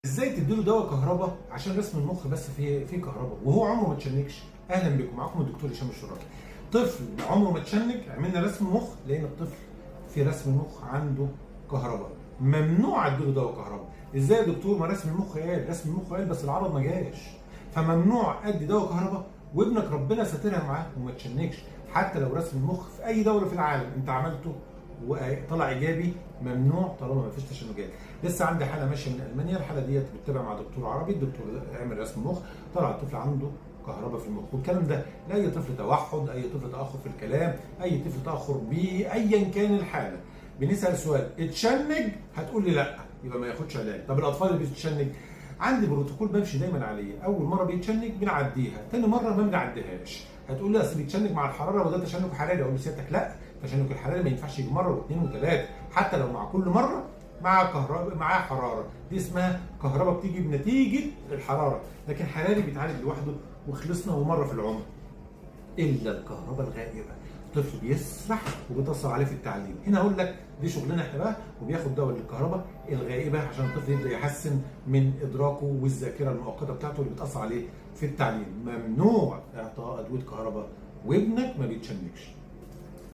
ازاي تديله دواء كهرباء عشان رسم المخ بس فيه كهرباء وهو عمره ما اتشنجش؟ اهلا بكم، معاكم الدكتور هشام الشراكي. طفل عمره ما اتشنج، عملنا رسم مخ لقينا الطفل في رسم المخ عنده كهرباء، ممنوع اديله دواء كهرباء. ازاي يا دكتور؟ ما رسم المخ قال، رسم المخ قال بس العرض ما جاش، فممنوع ادي دواء كهرباء وابنك ربنا ساترها معاه وما اتشنجش. حتى لو رسم المخ في اي دوله في العالم انت عملته وطلع ايجابي، ممنوع طالما ما فيش تشنجات. لسه عندي حاله ماشيه من المانيا، الحاله ديت بتتابع مع دكتور عربي، الدكتور عمل رسم مخ، طلع الطفل عنده كهرباء في المخ. والكلام ده لاي طفل توحد، اي طفل تاخر في الكلام، اي طفل تاخر بيه، ايا كان الحاله. بنسال سؤال: اتشنج؟ هتقول لي لا، يبقى ما ياخدش علاج. طب الاطفال اللي بتتشنج، عندي بروتوكول بمشي دايما عليه. اول مره بيتشنج بنعديها، تاني مره ما بنعديهاش. هتقول لي اصل بيتشنج مع الحراره وده تشنج حراري، اقول لسيادتك لا، التشنج الحراري ما ينفعش يجي مره واثنين وثلاثه، حتى لو مع كل مره مع كهرباء معاه حراره، دي اسمها كهرباء بتيجي بنتيجه الحراره، لكن حراري بيتعالج لوحده وخلصنا ومره في العمر. الا الكهرباء الغائبه، الطفل بيسرح وبتاثر عليه في التعليم. هنا اقول لك دي شغلنا احنا بقى، وبياخد دواء للكهرباء الغائبه عشان الطفل يبدا يحسن من ادراكه والذاكره المؤقته بتاعته اللي بتاثر عليه في التعليم. ممنوع اعطاء ادويه كهرباء وابنك ما بيتشنجش.